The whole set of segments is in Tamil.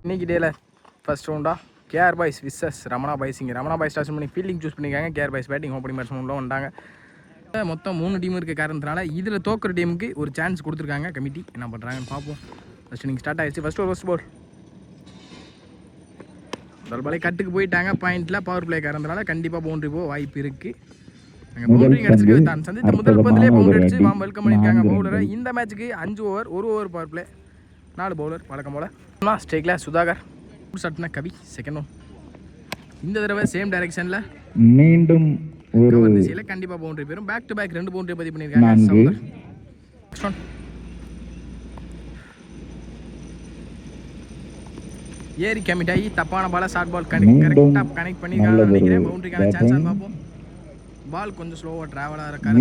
இன்னைக்கு டேல ஃபர்ஸ்ட் ரவுண்டாக KR boys versus Ramana boys. இங்கே ரமணா பாய்ஸ் ஸ்டார்ட் பண்ணி ஃபீல்டிங் சூஸ் பண்ணியிருக்காங்க. கேஆர் பாய்ஸ் பேட்டிங் ஓப்பனிங் பேட்ஸ்மேன்லாம் வந்தாங்க. மொத்தம் 3 டீம் இருக்க காரணத்தினால இதில் தோக்குற டீமுக்கு ஒரு சான்ஸ் கொடுத்துருக்காங்க கமிட்டி. என்ன பண்ணுறாங்கன்னு பார்ப்போம். ஃபஸ்ட்டு நீங்கள் ஸ்டார்ட் ஆகிடுச்சு. ஃபஸ்ட் பால் முதல் பாலே கட்டுக்கு போயிட்டாங்க. பாயிண்டில் பவர் பிளே காரணத்தினால கண்டிப்பாக பவுண்டரி போக வாய்ப்பு இருக்குது. அங்கே பவுண்டரி கிடச்சிருக்கு. தான் சந்தித்த முதல் பந்திலே பவுண்டரி அடிச்சு வெல்கம் பண்ணியிருக்காங்க பவுலரை. இந்த மேட்ச்சுக்கு 5 over 1 over power play 4 bowler வழக்கம் போல். ஸ்டேக்கில் சுதாகர் சட்னா கவி செகண்ட் ஒன். இந்த தடவை சேம் டைரக்ஷனில் மீண்டும் ஒரு திசையில் கண்டிப்பாக பவுண்டரி போயிடும். பேக் டு பேக் 2 பவுண்டரி பதிவு பண்ணியிருக்காங்க. ஏரி கமிட் ஆகி தப்பான பால ஷார்ட் பால் கரெக்டாக கனெக்ட் பண்ணியிருக்காங்க நினைக்கிறேன். பவுண்டரிக்கான சான்ஸ் பார்ப்போம். பால் கொஞ்சம் ஸ்லோவாக ட்ராவலாக இருக்காங்க.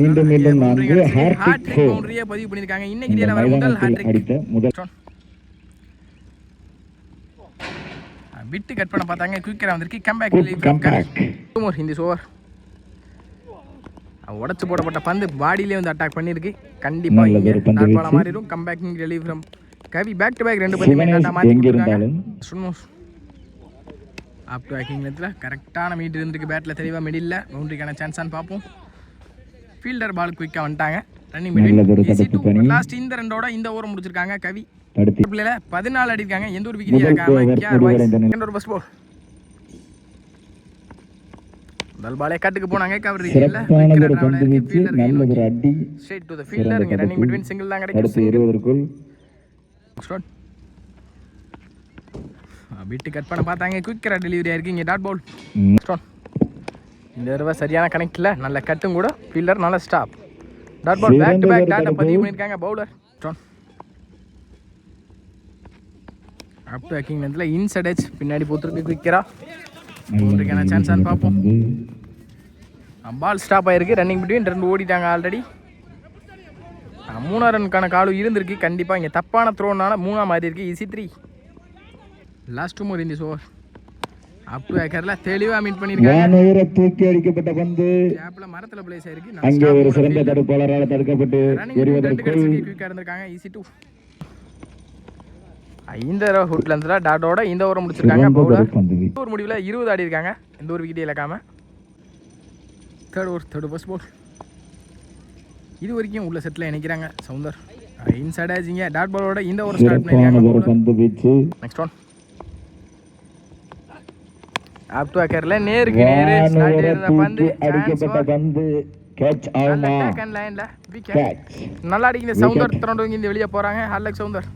ஹேட்ரிக் பவுண்டரியே பதிவு பண்ணியிருக்காங்க. இன்னைக்கு டேல வர முதல் ஹேட்ரிக். விட்டு கட் பண்ண பார்த்தாங்க. குயிக்கராக வந்திருக்கு. Comeback Hindi over. உடச்சு போடப்பட்ட பந்து பாடியிலே வந்து அட்டாக் பண்ணியிருக்கு. கண்டிப்பாக இங்கே டாட் பாலாக மாறிடும். Comeback relieve from Kavi. Back to back 2 பந்தியுமே டாட்டாக மாற்றி கொடுத்துருக்காங்க. அப் டு பேக்கிங் நேரத்தில் கரெக்டான மீட் இருந்திருக்கு. பேட்டில் தெளிவாக மிடில் பவுண்டரிக்கான சான்ஸான்னு பார்ப்போம். ஃபீல்டர் பால் குயிக்காக வந்துட்டாங்க. ரன்னிங் மிடில் லாஸ்ட் இந்த ரெண்டோட இந்த ஓவர் முடிச்சிருக்காங்க கவி. 14 அடிக்காங்க. எந்த ஒரு விக்கெட் இழக்காம பஸ் பால் முதல் பாலே கட்டுக்கு போனாங்க. கவர் இல்ல ஸ்ட்ரைட் டு தி ஃபீல்டர். இங்க ரன்னிங் பிட்வீன் சிங்கிள் தான் கிடைக்கும். விட்டு கட் பண்ண பார்த்தாங்க. குயிக்கரா டெலிவரி ஆயிருக்கு. இங்க டாட் பால். இந்த தடவை சரியான கனெக்ட்ல நல்ல கட்டும் கூட. ஃபீல்டர் நல்ல stop. Dot ball. Back to back டாட்டா பதிவு பண்ணிருக்காங்க பவுலர். அப் டு பேக்கிங் நேரத்தில் இன்சைட் எட்ஜ் பின்னாடி போத்துருக்கு. குயிக்கரா பவுண்டரிக்கான சான்ஸான்னு பார்ப்போம். பால் ஸ்டாப் ஆகிருக்கு. ரன்னிங் பிட்வீன் 2 ஓடிட்டாங்க ஆல்ரெடி. 3 ரனுக்கான காலும் இருந்திருக்கு. கண்டிப்பாக இங்கே தப்பான த்ரோனால 3 மாறி இருக்கு. ஈஸி 3. லாஸ்ட் ஓவர் இந்த ஓவர் அப் டு ஏக்கரில் தெளிவாக மீட் பண்ணியிருக்காங்க. தூக்கி அடிக்கப்பட்ட பந்து கேப்ல மரத்தில் பிளேஸ் ஆயிருக்கு. அங்கே ஒரு சிறந்த தடுப்பாளரால் தடுக்கப்பட்டு குயிக்காக இருந்திருக்காங்க. ஈஸி 2. இந்த தடவை ஹுட்ல இருந்தா டாட்டோட இந்த ஓவர் முடிச்சிருக்காங்க பவுலர். ஒரு முடிவில் 20 ஆடி இருக்காங்க. எந்த ஒரு விக்கெட் இழக்காம. Third first ball. இது வரைக்கும் உள்ள செட்டில் இணைக்கிறாங்க சவுந்தர். இன்சைட் ஆச்சுங்க. டாட் பாலோட இந்த ஓவர் ஸ்டார்ட் பண்ணிருக்காங்க. நெக்ஸ்ட் ஒன் அப் டு ஏக்கர்ல நேருக்கு நேரு ஸ்லாட் இருந்த பந்து அடிக்கப்பட்ட பந்து கேட்ச் ஆமா. செகண்ட் லைன்ல விக்கெட். நல்லா அடிக்குது சவுந்தர். திரண்டவங்க இந்த வெளிய போறாங்க. ஹல்லக் சவுந்தர்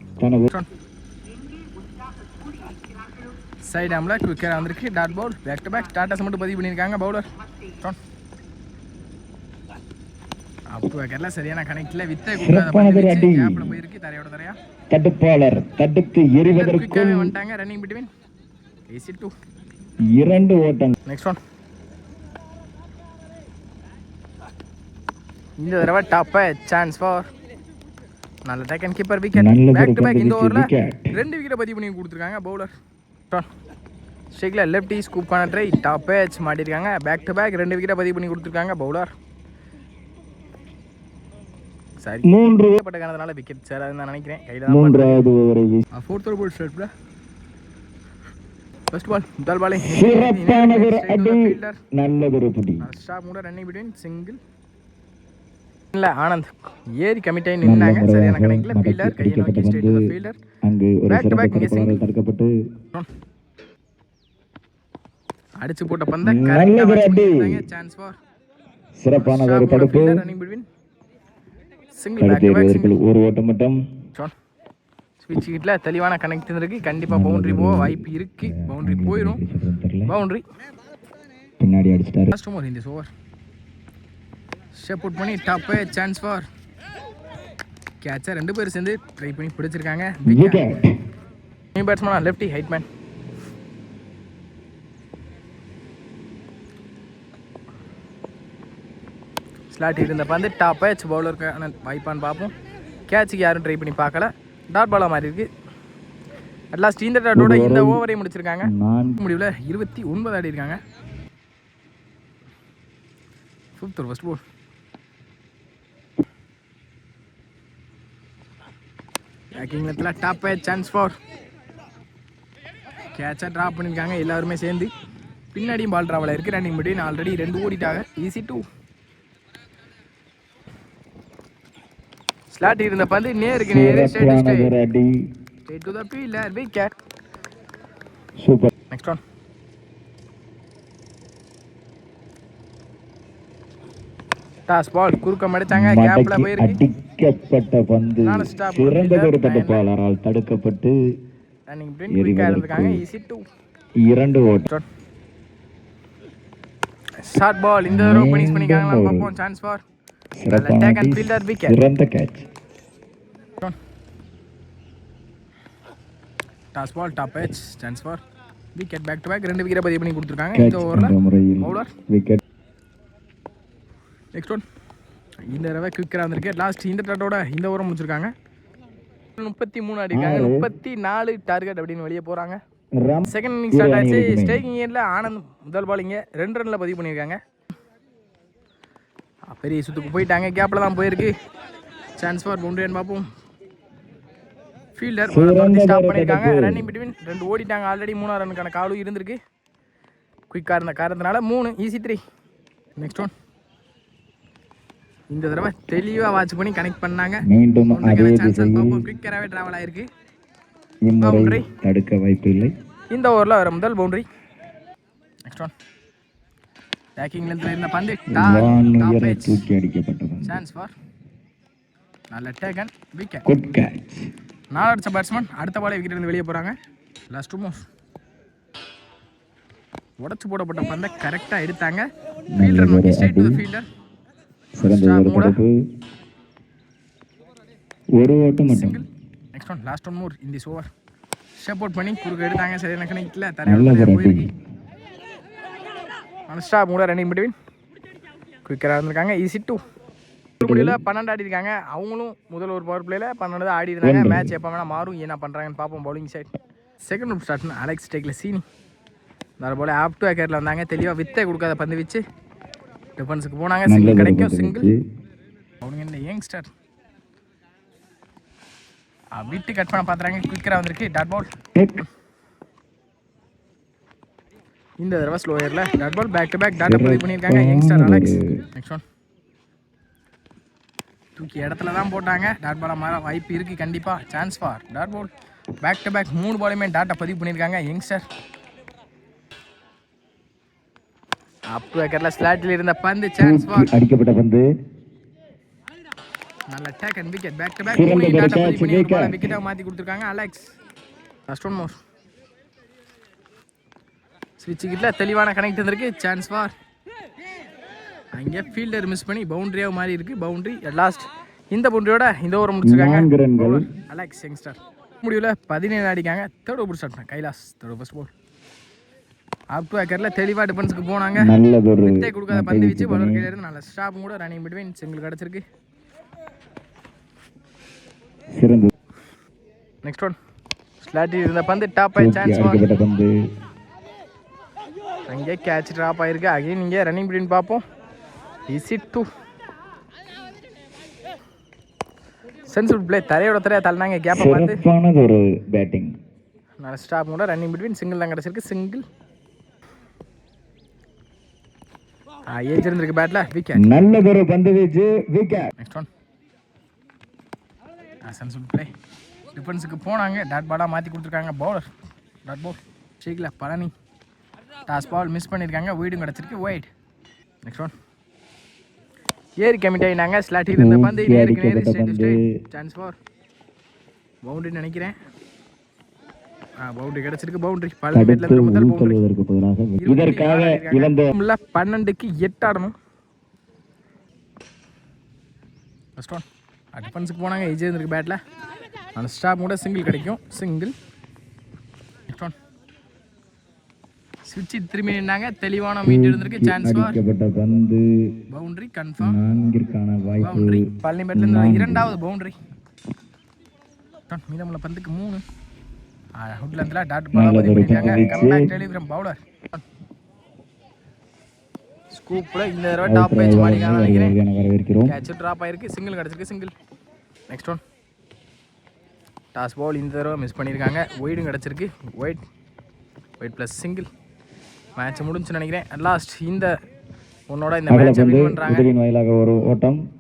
சைடு ஆம்ல குயிக்கரா வந்திருக்கு. Dot ball. Back to back டாட்டாஸ் மட்டும் பதிவு பண்ணியிருக்காங்க பவுலர். அப் டு ஏக்கர்ல சரியான கனெக்ட்ல வித்தை கொடுக்காத பந்து கேப்ல போயிருக்கு. தரையோட தரையா தடுப்பாளர் தடுத்து எறிவதற்கு வந்துட்டாங்க. Running between easy 2. 2 ஓட்டம். Next one. இந்த தடவை டாப் சான்ஸ் ஃபார் நல்ல taken keeper wicket. Back to back இந்த ஓவர்ல 2 விக்கெட் பதிவு பண்ணி கொடுத்துருக்காங்க பவுலர். ஸ்ட்ரைக்கில் லெஃப்டி ஸ்கூப்பான ட்ரை டாப் பேட்ச் மாட்டிருக்காங்க. பேக் டு பேக் 2 விக்கெட்டை பதிவு பண்ணி கொடுத்துருக்காங்க பவுலர். சரி 3 பட்ட காரணத்தினால விக்கெட் சேராதுன்னு நான் நினைக்கிறேன். கையில் தான் 3வது ஓவரை 4th பால் ஸ்ட்ரைட்ல ஃபர்ஸ்ட் பால் முதல் பாலே நல்லதொரு புடி. ஸ்டாப் மூட ரன்னிங் பிட்வீன் சிங்கிள் இல்ல ஆனந்த் ஏரி கமிட் ஆகி நின்னாங்க. சரியான கனெக்ட்ல ஃபீல்டர் கையை நோக்கி ஸ்ட்ரைட் டு ஃபீல்டர். அங்கே ஒரு சிறந்த தடுக்கப்பட்டு அடிச்சு போட்ட பந்த கரெக்ட்டா பண்ணிட்டாங்க. சான்ஸ் ஃபார் சிறப்பான ஒரு தடுப்பு. Running between single back to back single. ஒரு ஓட்டம் மட்டும். ஸ்விட்ச் கிட்ல தெளிவான கனெக்ட் இருக்கு. கண்டிப்பா பவுண்டரி போக வாய்ப்பு இருக்கு. பவுண்டரி போயிடும். பவுண்டரி பின்னாடி அடிச்சிட்டாரு. லாஸ்ட் ஓவர் இந்த ஓவர் ஷேப் அவுட் பண்ணி டாப் சான்ஸ் ஃபார் கேட்சர். 2 பேர் சேர்ந்து ட்ரை பண்ணி பிடிச்சிருக்காங்க. விக்கெட். நியூ பேட்ஸ்மேன் லெஃப்டி ஹைட்மேன். ஸ்லாட் இருந்த பந்து டாப் பேட்ச் பவுலருக்கான வாய்ப்பான்னு பார்ப்போம். கேட்சுக்கு யாரும் ட்ரை பண்ணி பார்க்கல. டாட் பாலாக மாதிரி இருக்குது. அட்லாஸ்ட் இந்த டாட்டோட இந்த ஓவரை முடிச்சிருக்காங்க. முடிவில் 29 ஆடி இருக்காங்க. 5th first ball. பேக்கிங் நேரத்தில் டாப் சான்ஸ் ஃபார் கேட்சாக ட்ராப் பண்ணியிருக்காங்க எல்லாருமே சேர்ந்து. பின்னாடியும் பால் ட்ராவல் இருக்குது. ரன்னிங் பிட்வீன் ஆல்ரெடி 2 ஓடிட்டாங்க. ஈஸி 2. ஸ்லாட் இருந்த பந்து நேருக்கு நேரு straight to the fielder. Wicket. Super. Next one. Toss ball குறுக்க மடிச்சாங்க. கேப்ல போயிருக்கு. அடிக்கப்பட்ட பந்து சிறந்ததொரு தடுப்பாளரால் தடுக்கப்பட்டு ரன்னிங் பிட்வீன் குயிக்கா இருந்திருக்காங்க. ஈஸி 2. 2 ஓட்டம். ஷார்ட் பால் இந்த தடவை ஃபினிஷ் பண்ணிருக்காங்களா பாப்போம். Chance for attack and fielder. Wicket. சிறந்த catch. Toss ball top edge. Chance for wicket. Back to back 2 wicket பதிவு பண்ணி கொடுத்துருக்காங்க இந்த ஓவர்ல. Bowler wicket. Next one. இந்த தடவை குயிக்கரா வந்திருக்கு. லாஸ்ட் இந்த டட்டோட இந்த ஓவர் முடிச்சிருக்காங்க. 33 அடிக்காங்க. 34 டார்கெட் அப்படின்னு வெளியே போறாங்க. செகண்ட் இன்னிங் ஸ்டார்ட் ஆச்சு. ஸ்ட்ரைக்கிங் இயர்ல ஆனந்த் முதல் பாலிங்க 2 ரன்ல பதிவு பண்ணியிருக்காங்க. பெரிய சுத்துக்கு போயிட்டாங்க. கேப்ல தான் போயிருக்கு. சான்ஸ் ஃபார் பவுண்டரி பார்ப்போம். ஃபீல்டர் ஸ்டாப் பண்ணியிருக்காங்க. ரன்னிங் பிட்வீன் 2 ஓடிட்டாங்க. ஆல்ரெடி 3ஆம் ரனுக்கான காலும் இருந்திருக்கு. குயிக்காக இருந்த காரணத்தினால 3. ஈஸி 3. Next one. இந்த தடவை தெளிவாக வாட்ச் பண்ணி கனெக்ட் பண்ணாங்க. மீண்டும் அதே திசையில் குயிக்கராகவே டிராவல் ஆயிருக்கு. பவுண்டரி தடுக்க வாய்ப்பு இல்லை. இந்த ஓவரில் வர முதல் பவுண்டரி. Next one. பேக்கிங் லென்த்ல இருந்த பந்து தூக்கி அடிக்கப்பட்டது. சான்ஸ் ஃபார் நல்ல டேக்கன். விக்கெட். Good catch. 4 அடிச்ச பேட்ஸ்மேன் அடுத்த பாலே விக்கெட் இருந்து வெளியே போறாங்க. Last 2 moves. உடைச்சு போடப்பட்ட பந்தை கரெக்டாக எடுத்தாங்க. ஃபீல்டர் நோக்கி ஸ்ட்ரைட் டு தி ஃபீல்டர். சிறந்த ஒரு தடுப்பு. ஒரு ஓட்டம் மட்டும். Next one. Last 1 move in this over. Shape out பண்ணி குறுக்க எடுத்தாங்க. சரியான கணக்கில் தரையில போயிருக்கு. ஸ்டாப் கூட ரன்னிங் பிட்வீன் குயிக்கராக இருந்திருக்காங்க. ஈஸி 2. முடியல 12 ஆடி இருக்காங்க. அவங்களும் முதல் ஒரு பவர் பிளேல 12 தான் ஆடி இருந்தாங்க. மேட்ச் எப்போ வேணா மாறும். என்ன பண்ணுறாங்கன்னு பார்ப்போம். Bowling side second room start Alex டேக்ல சீனி வேறு போல ஆப் டு ஏக்கரில் வந்தாங்க. தெளிவாக வித்தை கொடுக்காத பந்து வச்சு டிஃபென்ஸுக்கு போனாங்க. சிங்கிள் கிடைக்கும். சிங்கிள். அவங்க இந்த யங்ஸ்டர் விட்டு கட் பண்ண பார்த்துறாங்க. குயிக்கராக வந்திருக்கு. Dot ball. இந்த தடவை ஸ்லோயரில் dot ball. Back to back டாட்டா பதிவு பண்ணியிருக்காங்க யங்ஸ்டர் அலெக்ஸ். Next one. தூக்கி இடத்துல தான் போட்டாங்க. டாட் பாலாக மாற வாய்ப்பு இருக்குது கண்டிப்பாக. Chance for dot ball. Back to back 3 பாலுமே டாட்டா பதிவு பண்ணியிருக்காங்க யங்ஸ்டர். அப் டு ஏக்கரில் ஸ்லாட்டில் இருந்த பந்து. சான்ஸ் ஃபார் அடிக்கப்பட்ட பந்து. நல்ல take and wicket. Back to back 3 டாட்டா பதிவு பண்ணி விக்கெட்டாக மாற்றி கொடுத்துருக்காங்க அலெக்ஸ். லாஸ்ட் 1 மோர். ஸ்விட்ச் கிட்ட தெளிவான கனெக்ட் இருந்திருக்கு. சான்ஸ் ஃபார் அங்கே ஃபீல்டர் மிஸ் பண்ணி பவுண்டரியாக மாறி இருக்கு. Boundary last. இந்த பவுண்டரியோட இந்த ஓவர் முடிச்சிருக்காங்க அலெக்ஸ் யங்ஸ்டர். முடிவில் 17 அடிக்காங்க. தேர்ட் ஓவர் ஸ்டார்ட் பண்ண Kailash. Third over ball. Up to ஏக்கரில் தெளிவாக டிஃபென்ஸுக்கு போனாங்க. வித்தை கொடுக்காத பந்து வச்சு பவுலர் கையில இருந்து நல்ல ஸ்டாப் கூட ரன்னிங் பிட்வீன் சிங்கிள் கிடச்சிருக்கு. Next one. ஸ்லாட்டில் இருந்த பந்து டாப் ஆகி சான்ஸ் பந்து. அங்கே கேட்ச் ட்ராப் ஆயிருக்கு. அகைன் இங்கே ரன்னிங் பிட்வீன் பார்ப்போம். ஈஸி 2. Sensible play. தரையோட தரையா தள்ளினாங்க. கேப்பை பார்த்து ஒரு பேட்டிங். நல்ல ஸ்டாப் கூட ரன்னிங் பிட்வீன் சிங்கிள் தான் கிடச்சிருக்கு. சிங்கிள். ஏஜ் இருந்திருக்கு பேட்ல. விக்கெட். நல்லதொரு பந்து வீச்சு. Wicket. Next one. Sensible play. டிஃபென்ஸுக்கு போனாங்க. டாட் பாலாக மாற்றி கொடுத்துருக்காங்க. Bowler dot ball. ஷேக்ல பழனி. டாஸ் பால் மிஸ் பண்ணியிருக்காங்க. வீடும் கிடச்சிருக்கு. ஒயிட். Next one. ஏறி கமிட் ஆகினாங்க. ஸ்லாட்டி இருந்த பந்து நேருக்கு நேரு straight to straight. Chance for boundary நினைக்கிறேன். பவுண்டரி கிடச்சிருக்கு. பவுண்டரி பல்வேட்ல இருந்து முதல் பவுண்டரி. இதற்காக இழந்த 12க்கு 8 ஆடணும். First one. டிஃபென்ஸுக்கு போனாங்க. ஏஜ் இருந்திருக்கு பேட்ல. அந்த ஸ்டாப் கூட சிங்கிள் கிடைக்கும். சிங்கிள். Next one. ஸ்விட்ச் திரும்பி நின்னாங்க. தெளிவான மீட் இருந்திருக்கு. சான்ஸ் ஃபார் பந்து. Boundary confirm. 4ற்கான வாய்ப்பு. பவுண்டரி பள்ளிமேட்ல இருந்து இரண்டாவது பவுண்டரி. மீதமுள்ள பந்துக்கு 3. ஹுட்ல இருந்து டாட் பால் பதிவு பண்ணிருக்காங்க. Comeback delivery from bowler. ஸ்கூப்ல இந்த தடவை டாப் பேட்ச் மாடிக்கான நினைக்கிறேன். கேட்ச் டிராப் ஆயிருக்கு. சிங்கிள் கிடச்சிருக்கு. Single. Next one. Toss ball இந்த தடவை மிஸ் பண்ணியிருக்காங்க. ஒயிடும் கிடச்சிருக்கு. Wide. Wide plus single. Match முடிஞ்சுன்னு நினைக்கிறேன். லாஸ்ட் இந்த உன்னோட இந்த அகல மேட்சை பந்து வின் பண்ணுறாங்க. எதிரின் வாயிலாக ஒரு ஓட்டம்.